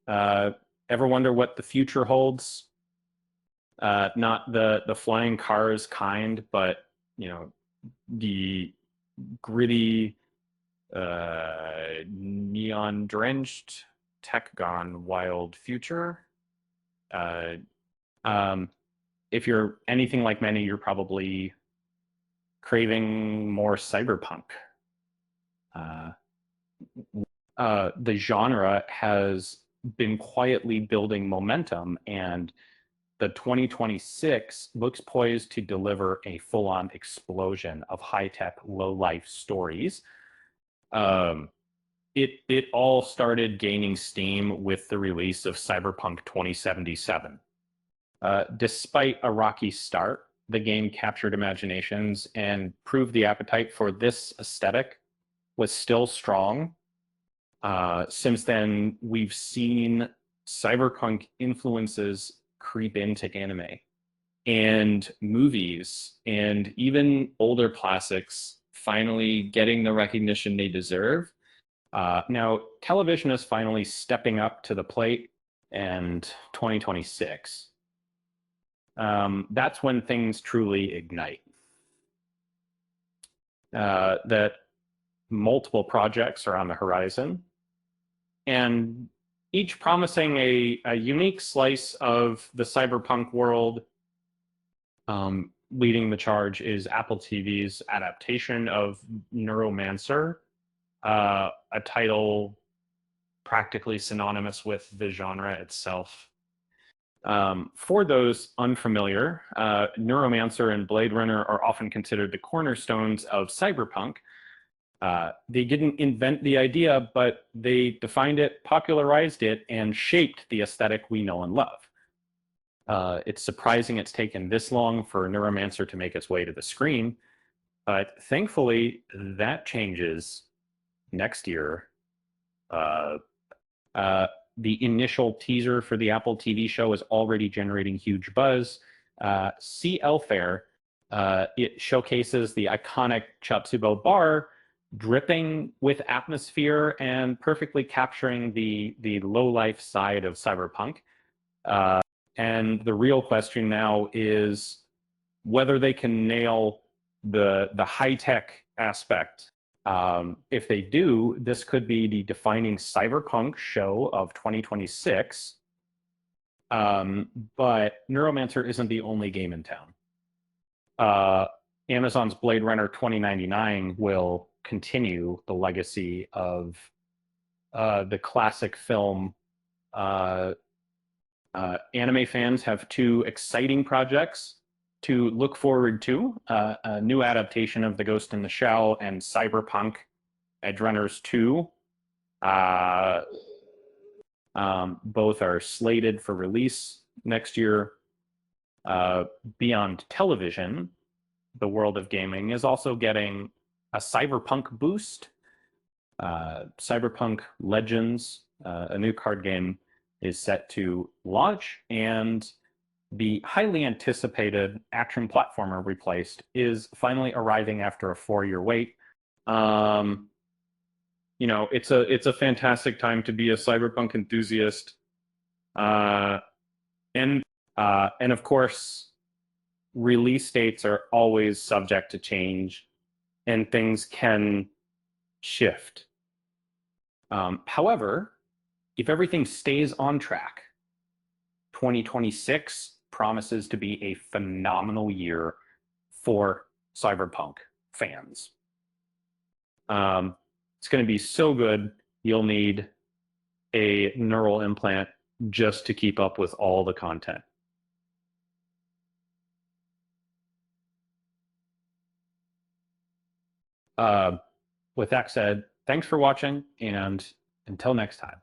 Uh, Ever wonder what the future holds? Not the flying cars kind, but you know, the gritty, neon-drenched, tech-gone wild future. Uh, um, if you're anything like many, you're probably craving more cyberpunk. Uh, the genre has been quietly building momentum, and the 2026 looks poised to deliver a full-on explosion of high-tech, low-life stories. Um, it all started gaining steam with the release of Cyberpunk 2077. Despite a rocky start, the game captured imaginations and proved the appetite for this aesthetic was still strong. Since then, we've seen cyberpunk influences creep into anime and movies, and even older classics finally getting the recognition they deserve. Now, television is finally stepping up to the plate, and 2026. That's when things truly ignite. That multiple projects are on the horizon, and each promising a unique slice of the cyberpunk world. Leading the charge is Apple TV's adaptation of Neuromancer, a title practically synonymous with the genre itself. For those unfamiliar, Neuromancer and Blade Runner are often considered the cornerstones of cyberpunk. They didn't invent the idea, but they defined it, popularized it, and shaped the aesthetic we know and love. It's surprising it's taken this long for Neuromancer to make its way to the screen, but thankfully that changes next year. Uh, the initial teaser for the Apple TV show is already generating huge buzz. See Elfair. It showcases the iconic Chatsubo bar dripping with atmosphere and perfectly capturing the low-life side of cyberpunk. And the real question now is whether they can nail the high-tech aspect. If they do, this could be the defining cyberpunk show of 2026. But Neuromancer isn't the only game in town. Amazon's Blade Runner 2099 will continue the legacy of the classic film. Anime fans have two exciting projects to look forward to: a new adaptation of The Ghost in the Shell and Cyberpunk Edgerunners 2. Both are slated for release next year. Beyond television, the world of gaming is also getting a cyberpunk boost. Cyberpunk Legends, a new card game, is set to launch, and the highly anticipated action platformer Replaced is finally arriving after a 4-year wait. It's a fantastic time to be a cyberpunk enthusiast, and of course, release dates are always subject to change, and things can shift. However, if everything stays on track, 2026 promises to be a phenomenal year for cyberpunk fans. It's going to be so good, you'll need a neural implant just to keep up with all the content. With that said, thanks for watching, and until next time.